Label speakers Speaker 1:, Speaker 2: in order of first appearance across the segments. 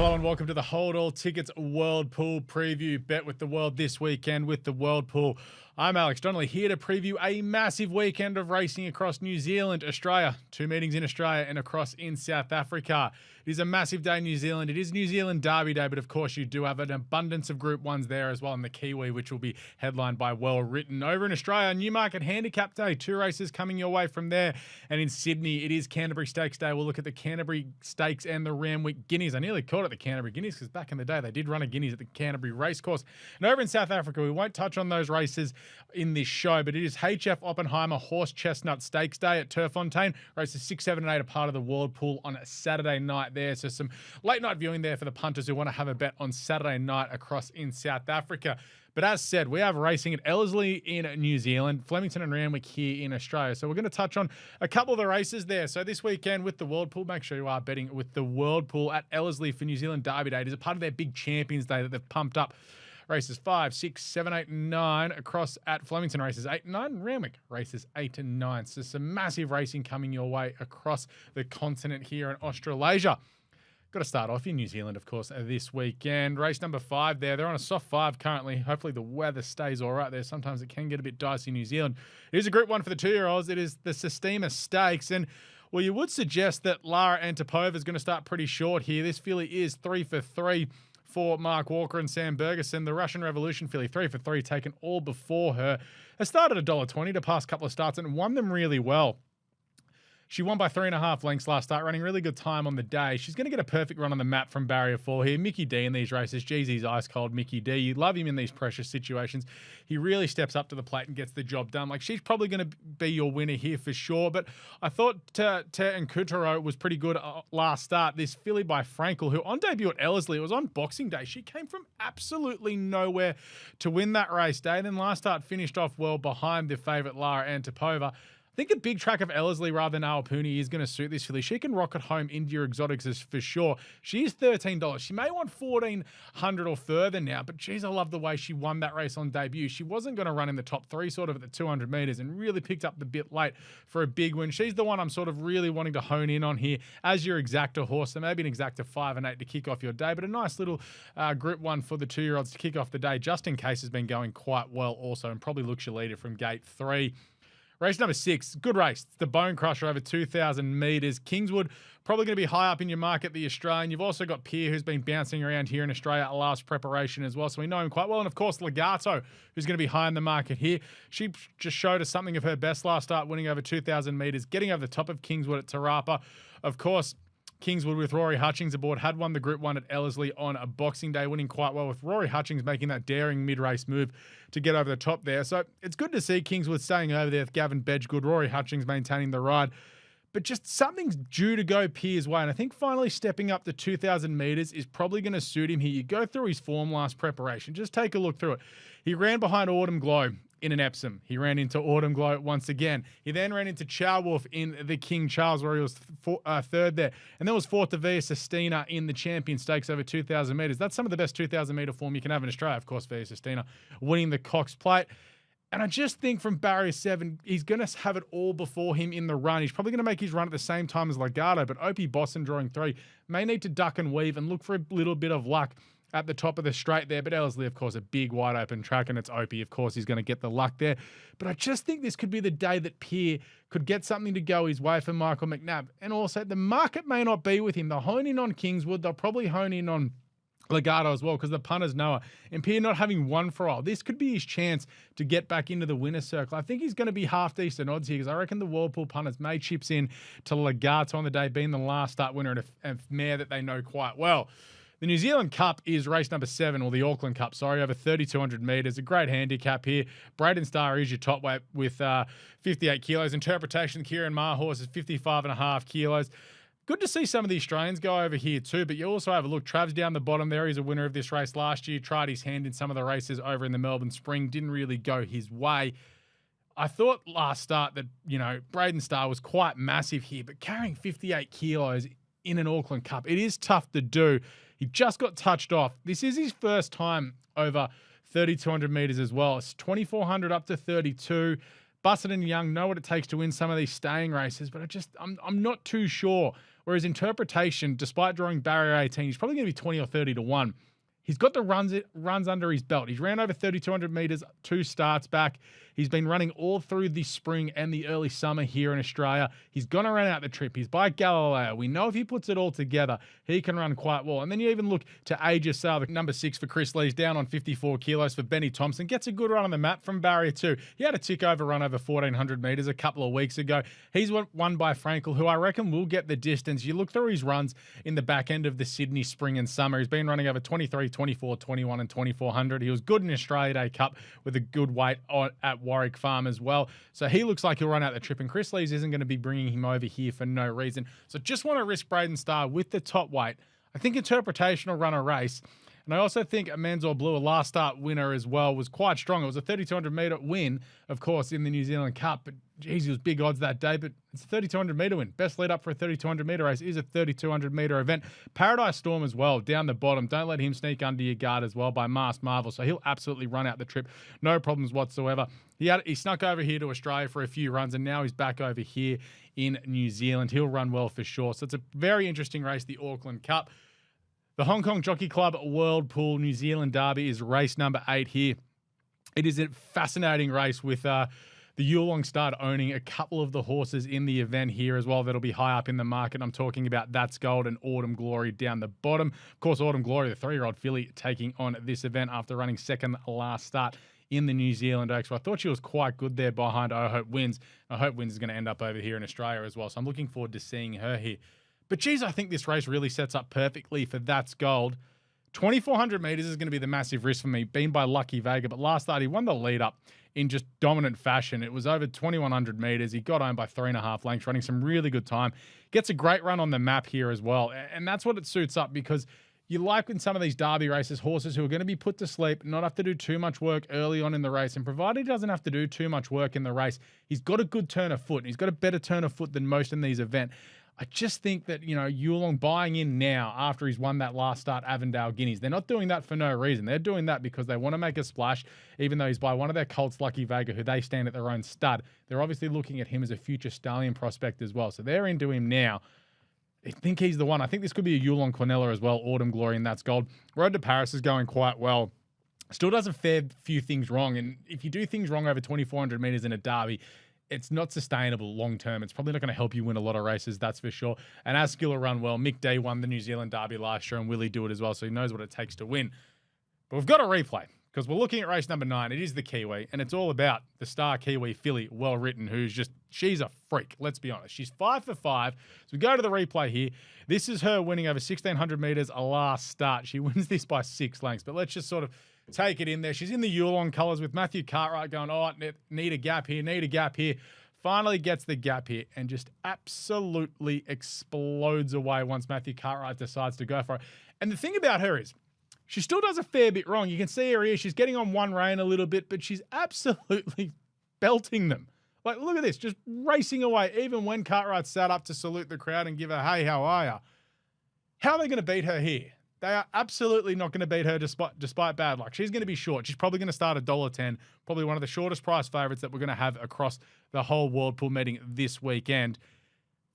Speaker 1: Hello and welcome to the Hold All Tickets World Pool Preview. Bet with the world this weekend with the World Pool. I'm Alex Donnelly here to preview a massive weekend of racing across New Zealand, Australia, 2 meetings in Australia and across in South Africa. It is a massive day in New Zealand. It is New Zealand Derby Day, but of course you do have an abundance of Group 1s there as well in the Kiwi, which will be headlined by Well Written. Over in Australia, Newmarket Handicap Day, 2 races coming your way from there. And in Sydney, it is Canterbury Stakes Day. We'll look at the Canterbury Stakes and the Randwick Guineas. I nearly called it the Canterbury Guineas because back in the day they did run a Guineas at the Canterbury Racecourse. And over in South Africa, we won't touch on those races in this show, but it is HF Oppenheimer Horse Chestnut Stakes Day at Turffontein. Races 6, 7 and 8 are part of the World Pool on a Saturday night there. So some late night viewing there for the punters who want to have a bet on Saturday night across in South Africa. But as said, we have racing at Ellerserlie in New Zealand, Flemington and Randwick here in Australia. So we're going to touch on a couple of the races there. So this weekend with the World Pool, make sure you are betting with the World Pool at Ellerserlie for New Zealand Derby Day. It is a part of their big Champions Day that they've pumped up. Races 5, 6, 7, 8, and 9 across at Flemington, races 8 and 9, and Randwick races 8 and 9. So some massive racing coming your way across the continent here in Australasia. Got to start off in New Zealand, of course, this weekend. Race number 5 there. They're on a soft 5 currently. Hopefully the weather stays all right there. Sometimes it can get a bit dicey in New Zealand. It is a Group 1 for the 2-year-olds. It is the Sistema Stakes. And, well, you would suggest that Lara Antipova is going to start pretty short here. This filly is 3 for 3 for Mark Walker and Sam Bergerson. The Russian Revolution filly, 3 for 3, taken all before her. Has started $1.20 the past couple of starts and won them really well. She won by 3.5 lengths last start, running really good time on the day. She's going to get a perfect run on the map from barrier 4 here. Mickey D in these races. Geez, he's ice cold, Mickey D. You love him in these pressure situations. He really steps up to the plate and gets the job done. Like, she's probably going to be your winner here for sure. But I thought Te Nkutaro was pretty good last start. This filly by Frankel, who on debut at Ellerserlie, it was on Boxing Day. She came from absolutely nowhere to win that race day. Then last start finished off well behind the favourite Lara Antipova. I think a big track of Ellerserlie rather than Awapuni is going to suit this filly. She can rocket home into your exotics for sure. She is $13. She may want $1,400 or further now, but geez, I love the way she won that race on debut. She wasn't going to run in the top 3 sort of at the 200 metres and really picked up the bit late for a big win. She's the one I'm sort of really wanting to hone in on here as your exacta horse. So maybe an exacta 5 and 8 to kick off your day, but a nice little Group 1 for the 2-year-olds to kick off the day, just in case has been going quite well also and probably looks your leader from gate 3. Race number 6, good race. It's the Bone Crusher over 2,000 metres. Kingswood, probably going to be high up in your market, the Australian. You've also got Pierre, who's been bouncing around here in Australia at last preparation as well, so we know him quite well. And, of course, Legato, who's going to be high in the market here. She just showed us something of her best last start, winning over 2,000 metres, getting over the top of Kingswood at Tarapa. Of course, Kingswood with Rory Hutchings aboard had won the Group 1 at Ellerserlie on a Boxing Day, winning quite well with Rory Hutchings making that daring mid-race move to get over the top there. So it's good to see Kingswood staying over there with Gavin Bedgegood, Rory Hutchings maintaining the ride. But just something's due to go Pierre's way. And I think finally stepping up to 2,000 metres is probably going to suit him here. You go through his form last preparation. Just take a look through it. He ran behind Autumn Glow in an Epsom. He ran into Autumn Glow once again. He then ran into Chow Wolf in the King Charles, where he was third there. And then was fourth to Via Sistina in the Champion Stakes over 2,000 metres. That's some of the best 2,000 metre form you can have in Australia, of course, Via Sistina, winning the Cox Plate. And I just think from barrier 7, he's going to have it all before him in the run. He's probably going to make his run at the same time as Legato, but Opie Boston drawing 3 may need to duck and weave and look for a little bit of luck at the top of the straight there. But Ellerserlie, of course, a big wide open track, and it's Opie. Of course, he's going to get the luck there. But I just think this could be the day that Pierre could get something to go his way for Michael McNabb. And also, the market may not be with him. They'll hone in on Kingswood. They'll probably hone in on Legato as well, because the punters know it. And Pierre not having won for a while, this could be his chance to get back into the winner's circle. I think he's going to be half decent odds here, because I reckon the World Pool punters may chips in to Legato on the day, being the last start winner and a mare that they know quite well. The New Zealand Cup is race number 7, or the Auckland Cup, sorry, over 3,200 metres. A great handicap here. Braden Star is your top weight with 58 kilos. Interpretation, Kieran Marhorse is 55.5 kilos. Good to see some of the Australians go over here too, but you also have a look. Trav's down the bottom there. He's a winner of this race last year. Tried his hand in some of the races over in the Melbourne Spring. Didn't really go his way. I thought last start that, Braden Star was quite massive here, but carrying 58 kilos in an Auckland Cup, it is tough to do. He just got touched off. This is his first time over 3,200 metres as well. It's 2,400 up to 32. Busted and Young know what it takes to win some of these staying races, but I'm not too sure. Whereas Interpretation, despite drawing barrier 18, he's probably going to be 20 or 30 to 1. He's got the runs under his belt. He's ran over 3,200 metres 2 starts back. He's been running all through the spring and the early summer here in Australia. He's going to run out the trip. He's by Galileo. We know if he puts it all together, he can run quite well. And then you even look to Ellerserlie, number 6 for Chris Lees, down on 54 kilos for Benny Thompson. Gets a good run on the map from barrier 2. He had a tick-over run over 1,400 metres a couple of weeks ago. He's won by Frankel, who I reckon will get the distance. You look through his runs in the back end of the Sydney spring and summer. He's been running over 23, 24, 21 and 2,400. He was good in Australia Day Cup with a good weight at Warwick Farm as well. So he looks like he'll run out the trip, and Chris Lees isn't going to be bringing him over here for no reason. So just want to risk Braden Starr with the top weight. I think Interpretation will run a race. And I also think Amanzor Blue, a last start winner as well, was quite strong. It was a 3,200 metre win, of course, in the New Zealand Cup. But, geez, it was big odds that day. But it's a 3,200 metre win. Best lead up for a 3,200 metre race is a 3,200 metre event. Paradise Storm as well, down the bottom. Don't let him sneak under your guard as well by Masked Marvel. So he'll absolutely run out the trip. No problems whatsoever. He snuck over here to Australia for a few runs, and now he's back over here in New Zealand. He'll run well for sure. So it's a very interesting race, the Auckland Cup. The Hong Kong Jockey Club World Pool New Zealand Derby is race number 8 here. It is a fascinating race with the Yulong Stud owning a couple of the horses in the event here as well that'll be high up in the market. I'm talking about That's Gold and Autumn Glory down the bottom. Of course, Autumn Glory, the 3-year-old filly, taking on this event after running second last start in the New Zealand Oaks. So I thought she was quite good there behind I Hope Wins. I Hope Wins is going to end up over here in Australia as well. So I'm looking forward to seeing her here. But geez, I think this race really sets up perfectly for That's Gold. 2,400 metres is going to be the massive risk for me, being by Lucky Vega. But last start, he won the lead up in just dominant fashion. It was over 2,100 metres. He got home by 3.5 lengths, running some really good time. Gets a great run on the map here as well. And that's what it suits up, because you like in some of these derby races, horses who are going to be put to sleep, not have to do too much work early on in the race. And provided he doesn't have to do too much work in the race, he's got a good turn of foot. And he's got a better turn of foot than most in these events. I just think that, Yulong buying in now after he's won that last start Avondale Guineas, they're not doing that for no reason. They're doing that because they want to make a splash, even though he's by one of their colts, Lucky Vega, who they stand at their own stud. They're obviously looking at him as a future stallion prospect as well. So they're into him now. I think he's the one. I think this could be a Yulong Cornella as well, Autumn Glory, and That's Gold. Road to Paris is going quite well. Still does a fair few things wrong. And if you do things wrong over 2,400 metres in a derby, it's not sustainable long term. It's probably not going to help you win a lot of races, that's for sure. And Askill will run well. Mick Day won the New Zealand Derby last year, and Willie do it as well, so he knows what it takes to win. But we've got a replay, because we're looking at race number 9. It is the Kiwi, and it's all about the star Kiwi filly, Well Written, she's a freak, let's be honest. She's 5 for 5. So we go to the replay here. This is her winning over 1,600 metres a last start. She wins this by 6 lengths, but let's just sort of take it in there. She's in the Yulong colours with Matthew Cartwright going, need a gap here. Finally gets the gap here and just absolutely explodes away once Matthew Cartwright decides to go for it. And the thing about her is she still does a fair bit wrong. You can see her here. She's getting on one rein a little bit, but she's absolutely belting them. Like, look at this, just racing away, even when Cartwright sat up to salute the crowd and give her, hey, how are you? How are they going to beat her here? They are absolutely not going to beat her despite bad luck. She's going to be short. She's probably going to start $1.10, probably one of the shortest price favourites that we're going to have across the whole World Pool meeting this weekend.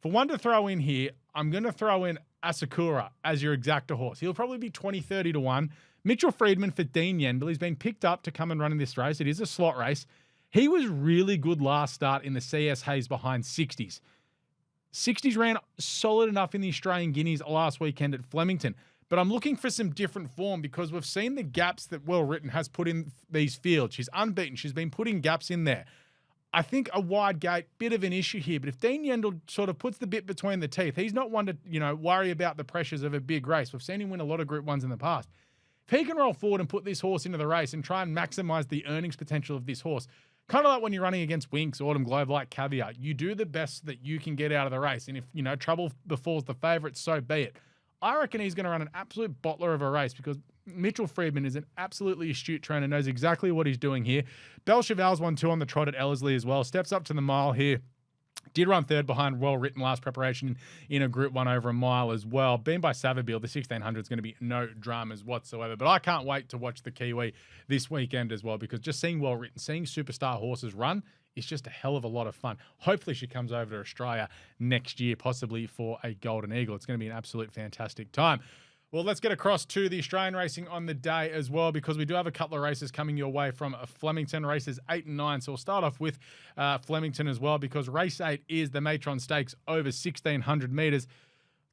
Speaker 1: For one to throw in here, I'm going to throw in Asakura as your exacta horse. He'll probably be 20, 30 to 1. Mitchell Friedman for Dean Yenbil. He's been picked up to come and run in this race. It is a slot race. He was really good last start in the CS Hayes behind 60s. 60s ran solid enough in the Australian Guineas last weekend at Flemington. But I'm looking for some different form, because we've seen the gaps that Well Written has put in these fields. She's unbeaten. She's been putting gaps in there. I think a wide gate, bit of an issue here. But if Dean Yendel sort of puts the bit between the teeth, he's not one to, worry about the pressures of a big race. We've seen him win a lot of Group 1s in the past. If he can roll forward and put this horse into the race and try and maximize the earnings potential of this horse, kind of like when you're running against Winx, Autumn Globe, like Caveat, you do the best that you can get out of the race. And if, trouble befalls the favourite, so be it. I reckon he's going to run an absolute bottler of a race, because Mitchell Friedman is an absolutely astute trainer, knows exactly what he's doing here. Belle Cheval's won 2 on the trot at Ellerserlie as well. Steps up to the mile here. Did run third behind Well Written last preparation in a Group 1 over a mile as well. Being by Savabeel, the 1,600 is going to be no dramas whatsoever. But I can't wait to watch the Kiwi this weekend as well, because just seeing Well Written, seeing superstar horses run is just a hell of a lot of fun. Hopefully she comes over to Australia next year, possibly for a Golden Eagle. It's going to be an absolute fantastic time. Well, let's get across to the Australian racing on the day as well, because we do have a couple of races coming your way from Flemington, races 8 and 9. So we'll start off with Flemington as well, because race 8 is the Matron Stakes over 1,600 metres.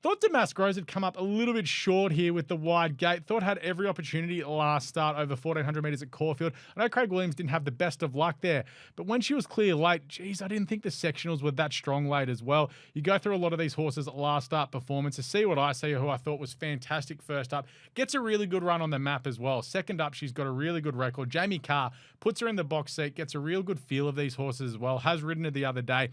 Speaker 1: Thought Damask Rose had come up a little bit short here with the wide gate. Thought had every opportunity last start over 1,400 metres at Caulfield. I know Craig Williams didn't have the best of luck there, but when she was clear late, geez, I didn't think the sectionals were that strong late as well. You go through a lot of these horses' last start performances, see what I see, who I thought was fantastic first up. Gets a really good run on the map as well. Second up, she's got a really good record. Jamie Carr puts her in the box seat, gets a real good feel of these horses as well. Has ridden her the other day.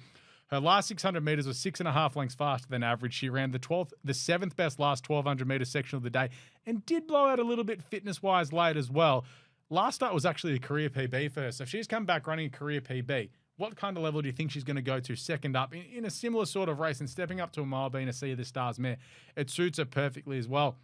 Speaker 1: Her last 600 metres was 6.5 lengths faster than average. She ran the 7th best last 1,200 metre section of the day and did blow out a little bit fitness-wise late as well. Last start was actually a career PB for her. So if she's come back running a career PB, what kind of level do you think she's going to go to second up in a similar sort of race and stepping up to a mile being a Sea of the Stars mare? It suits her perfectly as well.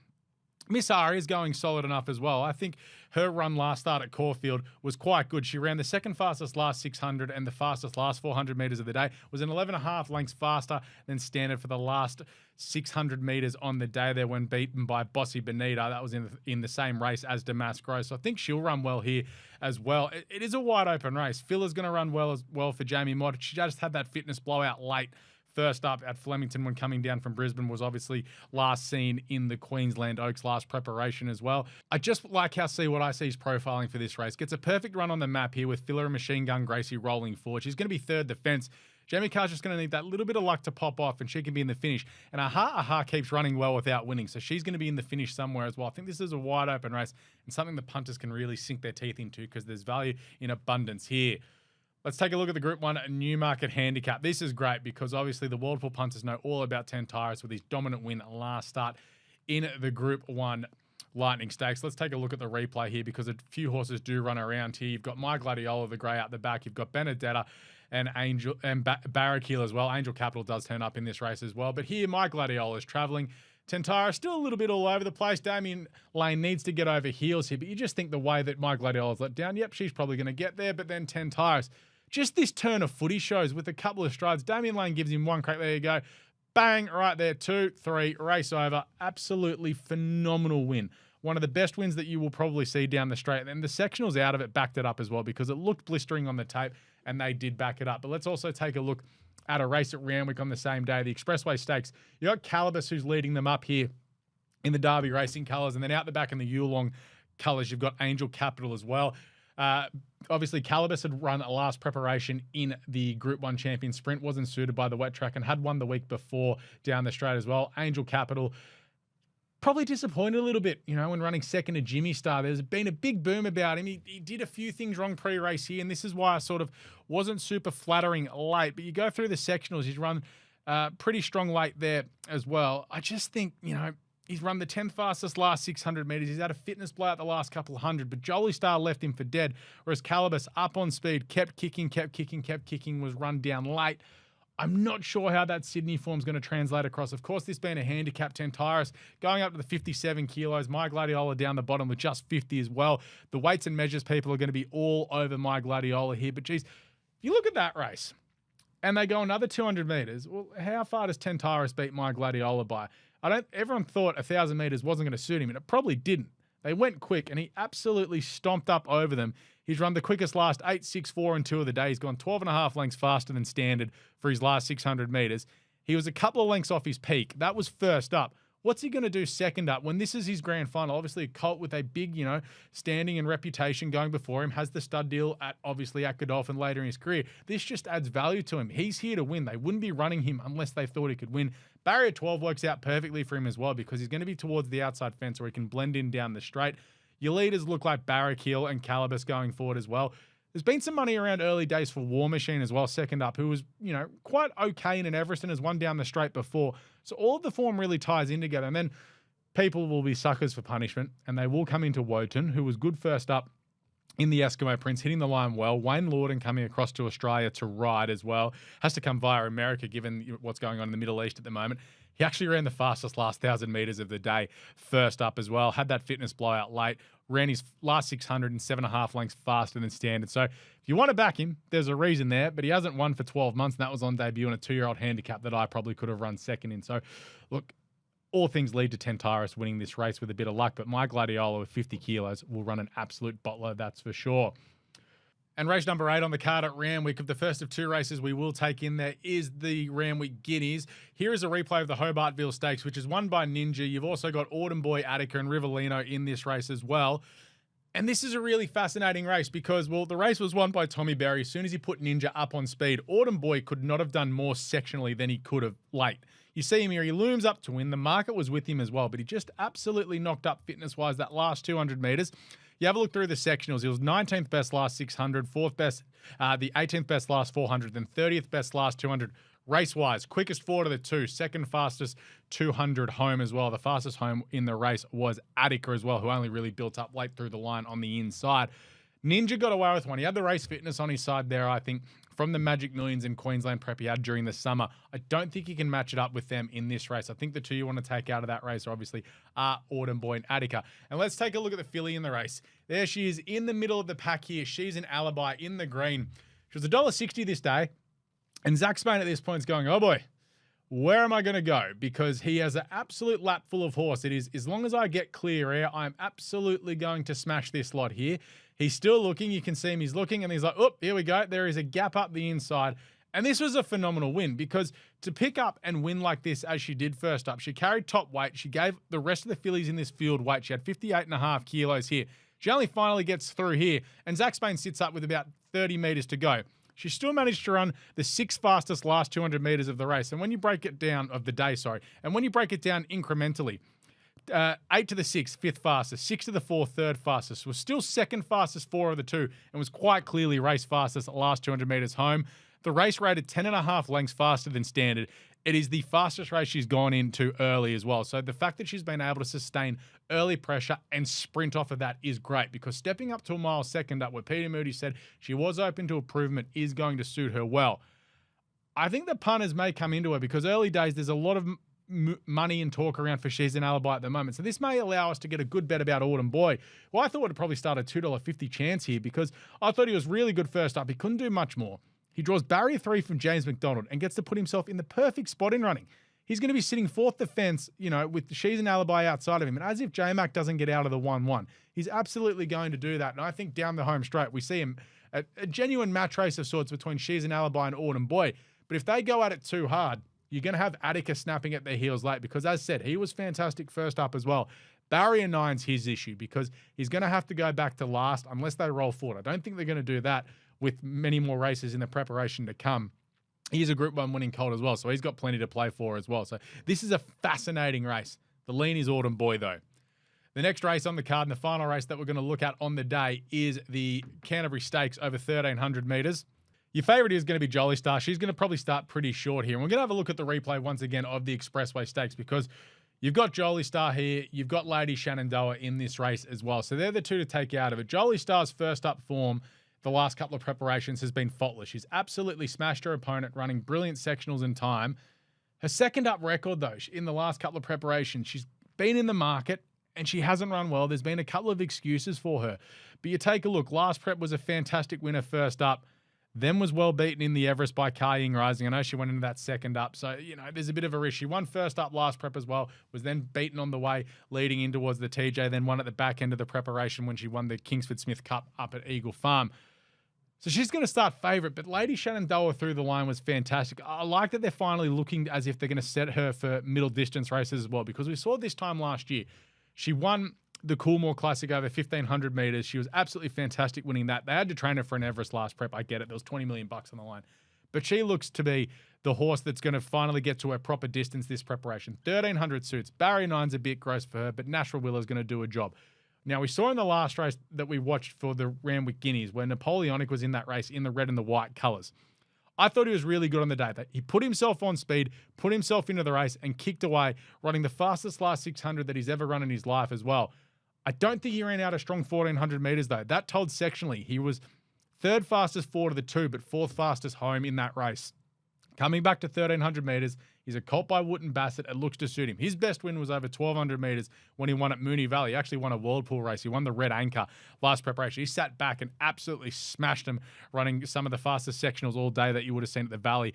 Speaker 1: Miss Ari is going solid enough as well. I think her run last start at Caulfield was quite good. She ran the second fastest last 600 and the fastest last 400 metres of the day. Was an 11.5 lengths faster than standard for the last 600 metres on the day there when beaten by Bossy Bonita. That was in the same race as Damask Rose. So I think she'll run well here as well. It is a wide open race. Filler's going to run well as well for Jamie Mott. She just had that fitness blowout late. First up at Flemington when coming down from Brisbane, was obviously last seen in the Queensland Oaks last preparation as well. I just like how See What I See is profiling for this race. Gets a perfect run on the map here with Filler and Machine Gun Gracie rolling forward. She's going to be third defence. Jamie Carr's just going to need that little bit of luck to pop off and she can be in the finish. And Aha keeps running well without winning, so she's going to be in the finish somewhere as well. I think this is a wide open race and something the punters can really sink their teeth into because there's value in abundance here. Let's take a look at the Group 1 Newmarket Handicap. This is great because obviously the World Pool punters know all about 10 Tyrus with his dominant win last start in the Group 1 Lightning Stakes. Let's take a look at the replay here because a few horses do run around here. You've got My Gladiola, the grey out the back. You've got Benedetta and Angel and Barracuda as well. Angel Capital does turn up in this race as well. But here, My Gladiola is travelling. Tentara still a little bit all over the place. Damien Lane needs to get over heels here, but you just think the way that My Gladiola's let down, yep, she's probably going to get there. But then 10 Tyrus. Just this turn of footy shows with a couple of strides. Damien Lane gives him one crack. There you go. Bang, right there. 2, 3, race over. Absolutely phenomenal win. One of the best wins that you will probably see down the straight. And the sectionals out of it backed it up as well because it looked blistering on the tape and they did back it up. But let's also take a look at a race at Randwick on the same day, the Expressway Stakes. You got Calibus who's leading them up here in the Derby Racing colours. And then out the back in the Yulong colours, you've got Angel Capital as well. Obviously, Calibus had run a last preparation in the Group 1 Champion Sprint, wasn't suited by the wet track and had won the week before down the straight as well. Angel Capital probably disappointed a little bit, when running second to Jimmy Star. There's been a big boom about him. He did a few things wrong pre-race here, and this is why I sort of wasn't super flattering late. But you go through the sectionals, he's run pretty strong late there as well. I just think, he's run the 10th fastest last 600 metres. He's had a fitness blowout the last couple of hundred, but Jolie Star left him for dead, whereas Calibus up on speed, kept kicking, was run down late. I'm not sure how that Sydney form's going to translate across. Of course, this being a handicap 10 Tyrus, going up to the 57 kilos. My Gladiola down the bottom with just 50 as well. The weights and measures people are going to be all over My Gladiola here. But geez, if you look at that race and they go another 200 metres, well, how far does 10 Tyrus beat My Gladiola by? Everyone thought 1,000 metres wasn't going to suit him, and it probably didn't. They went quick, and he absolutely stomped up over them. He's run the quickest last 8, 6, 4, and 2 of the day. He's gone 12.5 lengths faster than standard for his last 600 metres. He was a couple of lengths off his peak. That was first up. What's he going to do second up when this is his grand final? Obviously, a colt with a big, standing and reputation going before him, has the stud deal at Godolphin later in his career. This just adds value to him. He's here to win. They wouldn't be running him unless they thought he could win. Barrier 12 works out perfectly for him as well because he's going to be towards the outside fence where he can blend in down the straight. Your leaders look like Barracuda and Calibus going forward as well. There's been some money around early days for War Machine as well, second up, who was, quite okay in an Evereston, has won down the straight before. So all of the form really ties in together. And then people will be suckers for punishment, and they will come into Wotan, who was good first up in the Eskimo Prince, hitting the line well. Wayne Lorden coming across to Australia to ride as well. Has to come via America, given what's going on in the Middle East at the moment. He actually ran the fastest last 1,000 metres of the day first up as well. Had that fitness blowout late. ran his last 600 in 7.5 lengths faster than standard. So if you want to back him, there's a reason there, but he hasn't won for 12 months, and that was on debut in a 2-year-old handicap that I probably could have run second in. So look, all things lead to Tentaris winning this race with a bit of luck, but my Gladiola with 50 kilos will run an absolute bottler, that's for sure. And race number 8 on the card at Randwick, of the first of 2 races we will take in there, is the Randwick Guineas. Here is a replay of the Hobartville Stakes, which is won by Ninja. You've also got Autumn Boy, Attica, and Rivellino in this race as well. And this is a really fascinating race because, well, the race was won by Tommy Berry. As soon as he put Ninja up on speed, Autumn Boy could not have done more sectionally than he could have late. You see him here, he looms up to win. The market was with him as well, but he just absolutely knocked up fitness-wise that last 200 metres. You have a look through the sectionals. He was 19th best last 600, 4th best, the 18th best last 400, then 30th best last 200. Race-wise, quickest 4 to the 2, second fastest 200 home as well. The fastest home in the race was Attica as well, who only really built up late through the line on the inside. Ninja got away with one. He had the race fitness on his side there, I think, from the Magic Millions in Queensland prep he had during the summer. I don't think he can match it up with them in this race. I think the two you want to take out of that race, obviously, are Autumn Boy and Attica. And let's take a look at the filly in the race. There she is in the middle of the pack here. She's an Alibi in the green. She was $1.60 this day. And Zach Spain at this point is going, oh boy, where am I going to go? Because he has an absolute lap full of horse. It is, as long as I get clear air, I'm absolutely going to smash this lot here. He's still looking. You can see him. He's looking and he's like, oh, here we go. There is a gap up the inside. And this was a phenomenal win because to pick up and win like this as she did first up, she carried top weight. She gave the rest of the fillies in this field weight. She had 58.5 kilos here. She only finally gets through here. And Zach Spain sits up with about 30 metres to go. She still managed to run the 6th fastest last 200 metres of the race. And when you break it down, of the day, sorry, and when you break it down incrementally, 8 to the 6th, 5th fastest, 6 to the 4th, 3rd fastest, was still 2nd fastest 4 of the 2, and was quite clearly race fastest at last 200 metres home. The race rated 10.5 lengths faster than standard. It is the fastest race she's gone into early as well. So the fact that she's been able to sustain early pressure and sprint off of that is great, because stepping up to a mile second up, where Peter Moody said she was open to improvement, is going to suit her well. I think the punters may come into her because early days there's a lot of money and talk around for She's an Alibi at the moment. So this may allow us to get a good bet about Autumn Boy. Well, I thought it would probably start a $2.50 chance here because I thought he was really good first up. He couldn't do much more. He draws barrier 3 from James McDonald and gets to put himself in the perfect spot in running. He's going to be sitting 4th defence, you know, with She's an Alibi outside of him. And as if J-Mac doesn't get out of the 1-1, he's absolutely going to do that. And I think down the home straight, we see him a genuine match race of sorts between She's an Alibi and Autumn Boy. But if they go at it too hard, you're going to have Attica snapping at their heels late because, as said, he was fantastic first up as well. Barrier 9's his issue because he's going to have to go back to last unless they roll forward. I don't think they're going to do that with many more races in the preparation to come. He's a Group 1 winning colt as well, so he's got plenty to play for as well. So this is a fascinating race. The lean is Autumn Boy, though. The next race on the card and the final race that we're going to look at on the day is the Canterbury Stakes over 1,300 metres. Your favourite is going to be Jolly Star. She's going to probably start pretty short here. And we're going to have a look at the replay once again of the Expressway Stakes because you've got Jolly Star here. You've got Lady Shenandoah in this race as well. So they're the two to take out of it. Jolly Star's first up form the last couple of preparations has been faultless. She's absolutely smashed her opponent, running brilliant sectionals in time. Her second up record, though, in the last couple of preparations, she's been in the market and she hasn't run well. There's been a couple of excuses for her. But you take a look. Last prep was a fantastic winner first up. Then was well beaten in the Everest by Ka Ying Rising. I know she went into that second up. So, you know, there's a bit of a risk. She won first up last prep as well, was then beaten on the way leading in towards the TJ, then won at the back end of the preparation when she won the Kingsford Smith Cup up at Eagle Farm. So she's going to start favourite, but Lady Shenandoah through the line was fantastic. I like that they're finally looking as if they're going to set her for middle distance races as well, because we saw this time last year. She won the Coolmore Classic over 1,500 metres. She was absolutely fantastic winning that. They had to train her for an Everest last prep. I get it. There was $20 million on the line. But she looks to be the horse that's going to finally get to her proper distance this preparation. 1,300 suits. Barrier 9's a bit gross for her, but Nashville Willow's going to do a job. Now, we saw in the last race that we watched for the Randwick Guineas where Napoleonic was in that race in the red and the white colours. I thought he was really good on the day. He put himself on speed, put himself into the race and kicked away, running the fastest last 600 that he's ever run in his life as well. I don't think he ran out a strong 1,400 metres though. That told sectionally he was 3rd fastest 4 to the 2, but 4th fastest home in that race. Coming back to 1,300 metres, he's a colt by Wootton Bassett. It looks to suit him. His best win was over 1,200 metres when he won at Moonee Valley. He actually won a Whirlpool race. He won the Red Anchor last preparation. He sat back and absolutely smashed him, running some of the fastest sectionals all day that you would have seen at the Valley.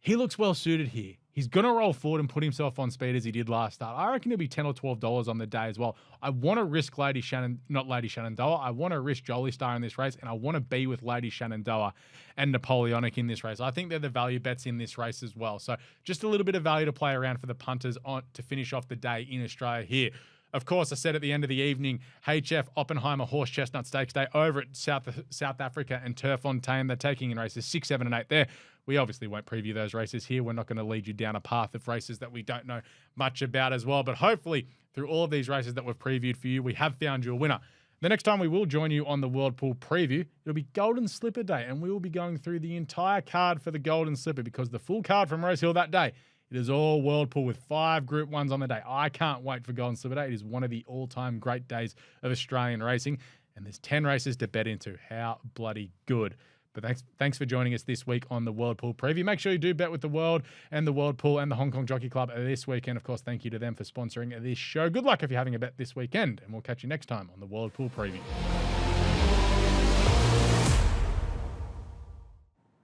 Speaker 1: He looks well suited here. He's going to roll forward and put himself on speed as he did last start. I reckon he'll be $10 or $12 on the day as well. I want to risk not Lady Shenandoah. I want to risk Jolie Star in this race, and I want to be with Lady Shenandoah and Napoleonic in this race. I think they're the value bets in this race as well. So just a little bit of value to play around for the punters to finish off the day in Australia here. Of course, I said at the end of the evening, HF Oppenheimer Horse Chestnut Stakes Day over at South Africa and Turffontein. They're taking in races 6, 7, and 8 there. We obviously won't preview those races here. We're not going to lead you down a path of races that we don't know much about as well. But hopefully, through all of these races that we've previewed for you, we have found you a winner. The next time we will join you on the World Pool preview, it'll be Golden Slipper Day, and we will be going through the entire card for the Golden Slipper because the full card from Rosehill that day, it is all World Pool with 5 Group 1s on the day. I can't wait for Golden Slipper Day. It is one of the all-time great days of Australian racing, and there's 10 races to bet into. How bloody good. But thanks for joining us this week on the World Pool preview. Make sure you do bet with the World and the World Pool and the Hong Kong Jockey Club this weekend. Of course, thank you to them for sponsoring this show. Good luck if you're having a bet this weekend, and we'll catch you next time on the World Pool preview.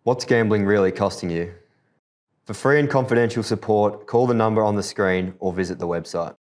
Speaker 2: What's gambling really costing you? For free and confidential support, call the number on the screen or visit the website.